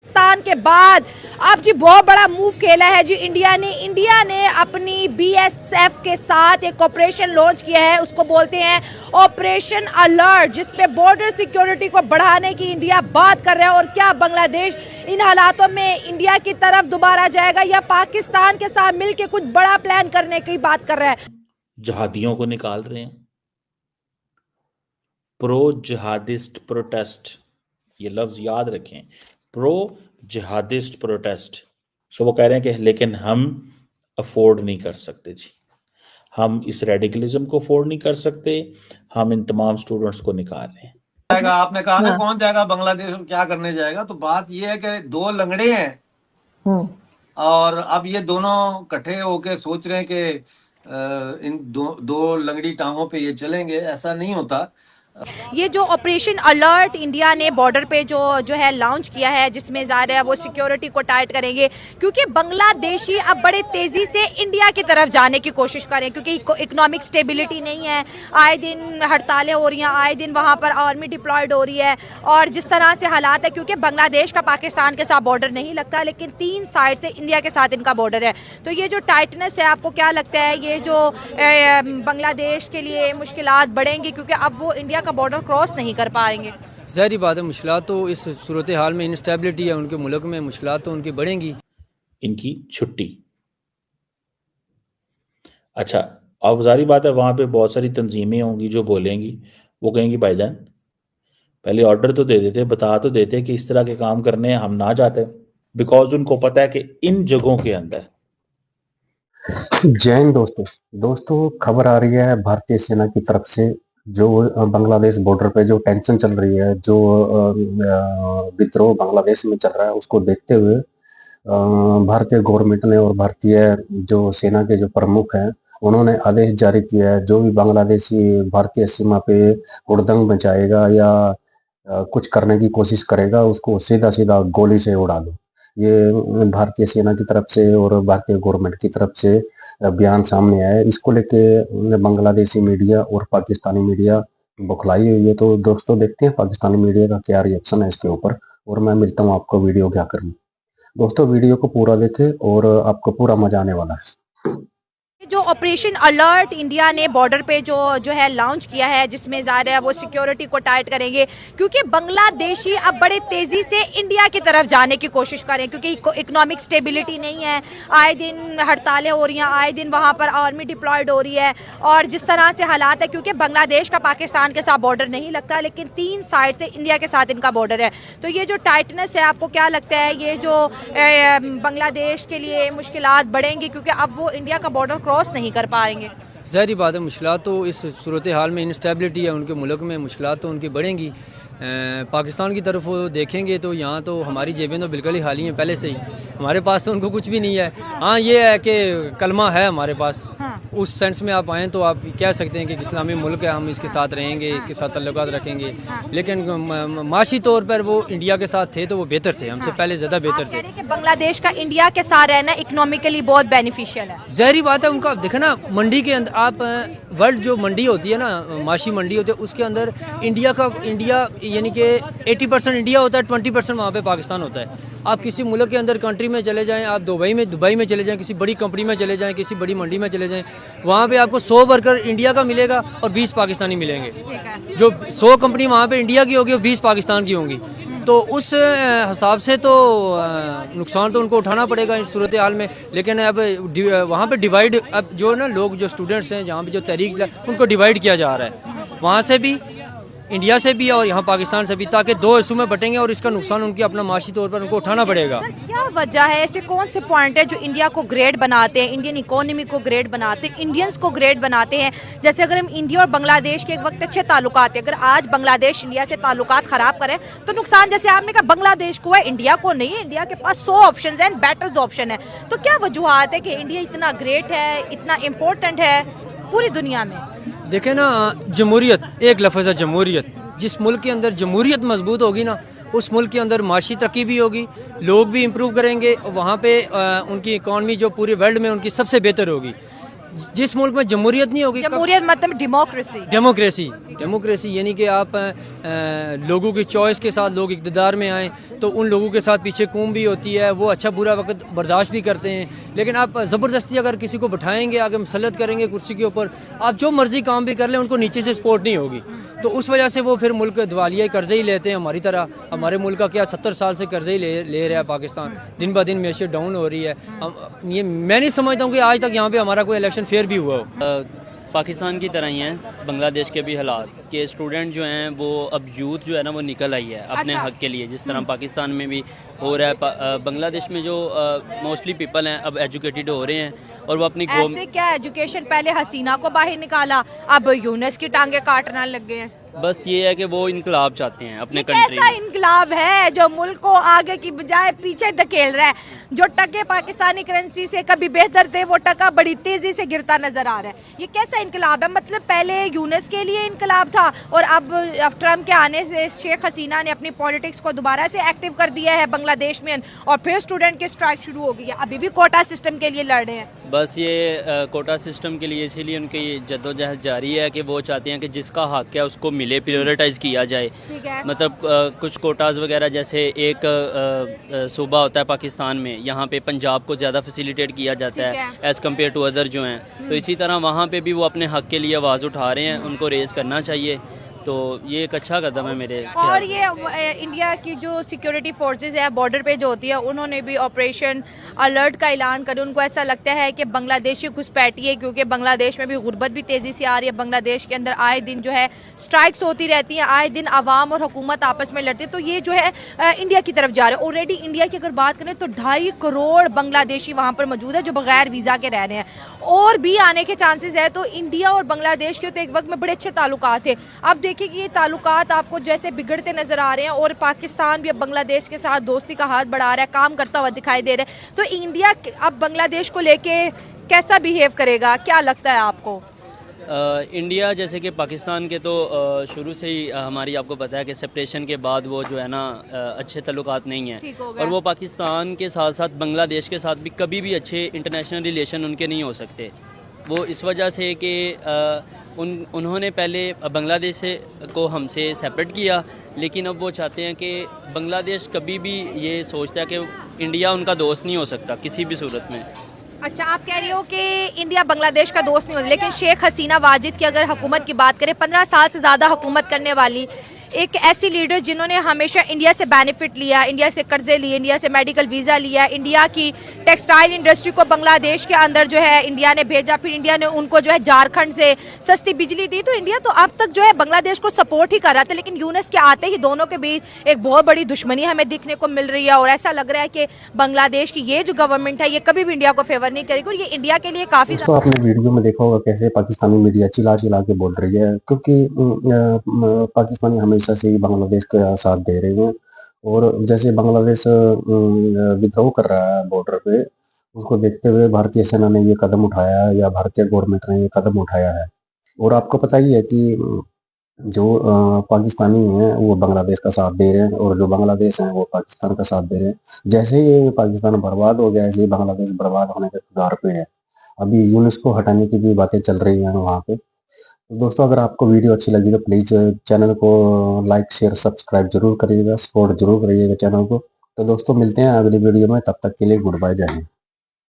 पाकिस्तान के बाद अब जी बहुत बड़ा मूव खेला है जी इंडिया ने अपनी बीएसएफ के साथ एक ऑपरेशन लॉन्च किया है। उसको बोलते हैं ऑपरेशन अलर्ट, जिसपे बॉर्डर सिक्योरिटी को बढ़ाने की इंडिया बात कर रहा है। और क्या बांग्लादेश इन हालातों में इंडिया की तरफ दोबारा जाएगा या पाकिस्तान के साथ मिलकर कुछ बड़ा प्लान करने की बात कर रहा है? जहादियों को निकाल रहे हैं। प्रो जिहादिस्ट प्रोटेस्ट, ये लफ्ज याद रखें, प्रो जिहादिस्ट प्रोटेस्ट। सो वो कह रहे हैं कि लेकिन हम अफोर्ड नहीं कर सकते जी, हम इस रेडिकलिज्म को अफोर्ड नहीं कर सकते, हम इन तमाम स्टूडेंट्स को निकाल रहे हैं। आपने कहा ना कौन जाएगा बांग्लादेश में, क्या करने जाएगा? तो बात ये है कि दो लंगड़े हैं और अब ये दोनों इकट्ठे होके सोच रहे हैं कि इन दो लंगड़ी टांगों पे ये चलेंगे। ऐसा नहीं होता। ये जो ऑपरेशन अलर्ट इंडिया ने बॉर्डर पे जो है लॉन्च किया है, जिसमें ज़ाहिर है वो सिक्योरिटी को टाइट करेंगे, क्योंकि बांग्लादेशी अब बड़े तेज़ी से इंडिया की तरफ जाने की कोशिश करें, क्योंकि इकोनॉमिक स्टेबिलिटी नहीं है। आए दिन हड़तालें हो रही हैं, आए दिन वहाँ पर आर्मी डिप्लॉयड हो रही है। और जिस तरह से हालात है, क्योंकि बांग्लादेश का पाकिस्तान के साथ बॉर्डर नहीं लगता, लेकिन 3 साइड से इंडिया के साथ इनका बॉर्डर है। तो ये जो टाइटनेस है, आपको क्या लगता है ये जो बांग्लादेश के लिए मुश्किलात बढ़ेंगी, क्योंकि अब वो इंडिया का बॉर्डर क्रॉस नहीं कर पाएंगे? ज़ाहिर बात है, मुश्किलात तो इस सूरत हाल में इंस्टेबिलिटी है उनके मुल्क में, मुश्किलात तो उनकी बढ़ेंगी। इनकी छुट्टी, अच्छा अब जारी बात है वहाँ पे बहुत सारी तंजीमें होंगी जो बोलेंगी, वो कहेंगी भाईजान पहले ऑर्डर तो दे देते, बता तो देते कि इस तरह के काम करने हम ना जाते, बिकॉज उनको पता है कि इन जगहों के अंदर। जय हिंद दोस्तों, खबर आ रही है भारतीय सेना की तरफ से, जो बांग्लादेश बॉर्डर पे जो टेंशन चल रही है, जो विद्रोह बांग्लादेश में चल रहा है, उसको देखते हुए भारतीय गवर्नमेंट ने और भारतीय जो सेना के जो प्रमुख हैं, उन्होंने आदेश जारी किया है जो भी बांग्लादेशी भारतीय सीमा पे हुड़दंग मचाएगा या कुछ करने की कोशिश करेगा, उसको सीधा सीधा गोली से उड़ा दो। ये भारतीय सेना की तरफ से और भारतीय गवर्नमेंट की तरफ से बयान सामने आया है। इसको लेके बांग्लादेशी मीडिया और पाकिस्तानी मीडिया बौखलाई हुई है। तो दोस्तों देखते हैं पाकिस्तानी मीडिया का क्या रिएक्शन है इसके ऊपर, और मैं मिलता हूँ आपको वीडियो क्या करनी। दोस्तों वीडियो को पूरा देखें और आपको पूरा मजा आने वाला है। जो ऑपरेशन अलर्ट इंडिया ने बॉर्डर पे जो है लॉन्च किया है, जिसमें ज़ाहिर है वो सिक्योरिटी को टाइट करेंगे, क्योंकि बांग्लादेशी अब बड़े तेज़ी से इंडिया की तरफ जाने की कोशिश करें, क्योंकि इकोनॉमिक स्टेबिलिटी नहीं है। आए दिन हड़तालें हो रही हैं, आए दिन वहाँ पर आर्मी डिप्लॉयड हो रही है। और जिस तरह से हालात है, क्योंकि बांग्लादेश का पाकिस्तान के साथ बॉर्डर नहीं लगता, लेकिन 3 साइड से इंडिया के साथ इनका बॉर्डर है। तो ये जो टाइटनेस है, आपको क्या लगता है ये जो बांग्लादेश के लिए मुश्किलात बढ़ेंगी, क्योंकि अब वो इंडिया का बॉर्डर क्रॉस नहीं कर पाएंगे? ज़ाहिर बात है, मुश्किलात तो इस सूरत हाल में इंस्टेबिलिटी है उनके मुल्क में, मुश्किलात तो उनकी बढ़ेंगी। पाकिस्तान की तरफ देखेंगे तो यहाँ तो हमारी जेबें तो बिल्कुल ही खाली हैं पहले से ही, हमारे पास तो उनको कुछ भी नहीं है। हाँ ये है कि कलमा है हमारे पास। उस सेंस में आप आएँ तो आप कह सकते हैं कि इस्लामी मुल्क है, हम इसके साथ रहेंगे, इसके साथ तल्लुकात रखेंगे। लेकिन माशी तौर पर वो इंडिया के साथ थे तो वो बेहतर थे, हमसे पहले ज़्यादा बेहतर थे। कि बांग्लादेश का इंडिया के साथ रहना इकोनॉमिकली बहुत बेनिफिशियल है। ज़ाहिर बात है, उनका देखा ना मंडी के अंदर, आप वर्ल्ड जो मंडी होती है ना, माशी मंडी होती है, उसके अंदर इंडिया यानी कि 80% इंडिया होता है, 20% वहाँ पे पाकिस्तान होता है। आप किसी मुल्क के अंदर कंट्री में चले जाएं, आप दुबई में चले जाएं, किसी बड़ी कंपनी में चले जाएं, किसी बड़ी मंडी में चले जाएं, वहाँ पे आपको 100 वर्कर इंडिया का मिलेगा और 20 पाकिस्तानी मिलेंगे। जो 100 कंपनी वहाँ पे इंडिया की होगी और 20 पाकिस्तान की होंगी। तो उस हिसाब से तो नुकसान तो उनको उठाना पड़ेगा इस सूरत हाल में। लेकिन अब वहाँ पे डिवाइड, अब जो ना लोग जो स्टूडेंट्स हैं, जहाँ पे जो तहरीक, उनको डिवाइड किया जा रहा है, वहाँ से भी, इंडिया से भी और यहाँ पाकिस्तान से भी, ताकि 2 हिस्सों में बटेंगे और इसका नुकसान उनकी अपना माशी तौर पर उनको उठाना पड़ेगा। क्या वजह है, ऐसे कौन से पॉइंट है जो इंडिया को ग्रेट बनाते हैं, इंडियन इकोनॉमी को ग्रेट बनाते हैं, इंडियंस को ग्रेट बनाते हैं? जैसे अगर हम इंडिया और बांग्लादेश के एक वक्त अच्छे ताल्लुकात है, अगर आज बांग्लादेश इंडिया से ताल्लुकात खराब करे तो नुकसान, जैसे आपने कहा, बांग्लादेश को है, इंडिया को नहीं है। इंडिया के पास 100 ऑप्शन है, बेटर ऑप्शन है। तो क्या वजूहत है कि इंडिया इतना ग्रेट है, इतना इम्पोर्टेंट है पूरी दुनिया में? देखें ना, जमहूरियत, एक लफ्ज़ है जमहूरियत। जिस मुल्क के अंदर जमहूरियत मजबूत होगी ना, उस मुल्क के अंदर माशी तरक्की भी होगी, लोग भी इम्प्रूव करेंगे, वहाँ पे उनकी इकॉनमी जो पूरे वर्ल्ड में उनकी सबसे बेहतर होगी। जिस मुल्क में जमहूरियत नहीं होगी, जमहूरियत मतलब डेमोक्रेसी, डेमोक्रेसी यानी कि आप लोगों की चॉइस के साथ लोग इक़्तिदार में आएँ तो उन लोगों के साथ पीछे कौम भी होती है, वो अच्छा बुरा वक्त बर्दाश्त भी करते हैं। लेकिन आप ज़बरदस्ती अगर किसी को बैठाएंगे, आगे मुसल्लत करेंगे कुर्सी के ऊपर, आप जो मर्ज़ी काम भी कर लें उनको नीचे से सपोर्ट नहीं होगी। तो उस वजह से वो फिर मुल्क दिवालिया कर्ज़े ही लेते हैं हमारी तरह। हमारे मुल्क का क्या 70 साल से कर्ज़े ही ले रहा है पाकिस्तान, दिन ब दिन मैशत डाउन हो रही है। ये मैं नहीं समझता हूँ कि आज तक यहाँ पे हमारा कोई इलेक्शन फेयर भी हुआ हो। पाकिस्तान की तरह ही हैं बांग्लादेश के भी हालात कि स्टूडेंट जो हैं वो अब यूथ जो है ना वो निकल आई है अपने अच्छा। हक के लिए, जिस तरह पाकिस्तान में भी हो रहा है। बांग्लादेश में जो मोस्टली पीपल हैं अब एजुकेटेड हो रहे हैं और वो अपनी ऐसे क्या एजुकेशन, पहले हसीना को बाहर निकाला, अब यूनुस की टांगे काटने लग गए हैं। बस ये है कि वो इनकलाब चाहते हैं अपने ये कंट्री कैसा में। इनकलाब है जो मुल्क को आगे की बजाय पीछे धकेल रहा है? जो टके पाकिस्तानी करेंसी से कभी बेहतर थे वो टका बड़ी तेजी से गिरता नजर आ रहा है। ये कैसा इनकलाब है? मतलब पहले यूनुस के लिए इनकलाब था और अब ट्रम्प के आने से शेख हसीना ने अपनी पॉलिटिक्स को दोबारा से एक्टिव कर दिया है बांग्लादेश में और फिर स्टूडेंट की स्ट्राइक शुरू हो गई है। अभी भी कोटा सिस्टम के लिए लड़ रहे हैं। बस ये कोटा सिस्टम के लिए इसीलिए उनकी जद्दोजहद जारी है कि वो चाहते हैं कि जिसका हक है उसको मिले, प्रायोरिटाइज किया जाए। ठीक है। मतलब कुछ कोटाज वगैरह, जैसे एक सूबा होता है पाकिस्तान में, यहाँ पे पंजाब को ज़्यादा फैसिलिटेट किया जाता ठीक है एज़ कम्पेयर टू अदर जो हैं। तो इसी तरह वहाँ पे भी वो अपने हक के लिए आवाज़ उठा रहे हैं, उनको रेज़ करना चाहिए। तो ये एक अच्छा कदम है मेरे ख्याल और से। ये इंडिया की जो सिक्योरिटी फोर्सेस है बॉर्डर पे जो होती है, उन्होंने भी ऑपरेशन अलर्ट का ऐलान कर, उनको ऐसा लगता है कि बांग्लादेशी घुसपैठी है, क्योंकि बांग्लादेश में भी गुर्बत भी तेज़ी से आ रही है। बांग्लादेश के अंदर आए दिन जो है स्ट्राइक्स होती रहती हैं, आए दिन आवाम और हुकूमत आपस में लड़ती है। तो ये जो है इंडिया की तरफ जा रहे हैं। ऑलरेडी इंडिया की अगर बात करें तो 2.5 करोड़ बांग्लादेशी वहाँ पर मौजूद है जो बगैर वीज़ा के रह रहे हैं, और भी आने के चांसेस है। तो इंडिया और बांग्लादेश के तो एक वक्त में बड़े अच्छे ताल्लुकात थे। अब देखिए कि ये ताल्लुकात आपको जैसे बिगड़ते नजर आ रहे हैं और पाकिस्तान भी अब बांग्लादेश के साथ दोस्ती का हाथ बढ़ा रहा है, काम करता हुआ दिखाई दे रहा है। तो इंडिया अब बांग्लादेश को लेके कैसा बिहेव करेगा, क्या लगता है आपको? इंडिया जैसे कि पाकिस्तान के तो शुरू से ही हमारी आपको पता है कि सेपरेशन के बाद वो जो है ना अच्छे ताल्लुकात नहीं ठीक हैं। हो गया। और वो पाकिस्तान के साथ साथ बांग्लादेश के साथ भी कभी भी अच्छे इंटरनेशनल रिलेशन उनके नहीं हो सकते। वो इस वजह से कि उन्होंने पहले बांग्लादेश को हमसे सेपरेट किया, लेकिन अब वो चाहते हैं कि बांग्लादेश कभी भी ये सोचता है कि इंडिया उनका दोस्त नहीं हो सकता किसी भी सूरत में। अच्छा, आप कह रही हो कि इंडिया बांग्लादेश का दोस्त नहीं होता, लेकिन शेख हसीना वाजिद की अगर हुकूमत की बात करें, 15 साल से ज़्यादा हुकूमत करने वाली एक ऐसी लीडर जिन्होंने हमेशा इंडिया से बेनिफिट लिया, इंडिया से कर्जे लिए, इंडिया से मेडिकल वीज़ा लिया, इंडिया की टेक्सटाइल इंडस्ट्री को बांग्लादेश के अंदर जो है इंडिया ने भेजा, फिर इंडिया ने उनको जो है झारखंड से सस्ती बिजली दी। तो इंडिया तो अब तक जो है बांग्लादेश को सपोर्ट ही कर रहा था, लेकिन यूनुस के आते ही दोनों के बीच एक बहुत बड़ी दुश्मनी हमें दिखने को मिल रही है और ऐसा लग रहा है कि बांग्लादेश की ये जो गवर्नमेंट है ये कभी भी इंडिया को फेवर नहीं करेगी और ये इंडिया के लिए काफ़ी दोस्तों, आपने वीडियो में देखा होगा कैसे पाकिस्तानी मीडिया चिल्ला चिल्ला के बोल रही है, क्योंकि पाकिस्तानी हमेशा से ही बांग्लादेश का साथ दे रहे हैं। और जैसे बांग्लादेश विद्रोह कर रहा है बॉर्डर पे, उसको देखते हुए भारतीय सेना ने ये कदम उठाया है या भारतीय गवर्नमेंट ने ये कदम उठाया है। और आपको पता ही है कि जो पाकिस्तानी हैं वो बांग्लादेश का साथ दे रहे हैं और जो बांग्लादेश हैं वो पाकिस्तान का साथ दे रहे हैं। जैसे ही पाकिस्तान बर्बाद हो गया, ऐसे ही बांग्लादेश बर्बाद होने के कगार पे है। अभी यूनुस को हटाने की भी बातें चल रही हैं वहाँ पे। तो दोस्तों, अगर आपको वीडियो अच्छी लगी तो प्लीज़ चैनल को लाइक शेयर सब्सक्राइब जरूर करिएगा, सपोर्ट जरूर करिएगा चैनल को। तो दोस्तों, मिलते हैं अगली वीडियो में, तब तक के लिए गुड बाय, जय हिंद।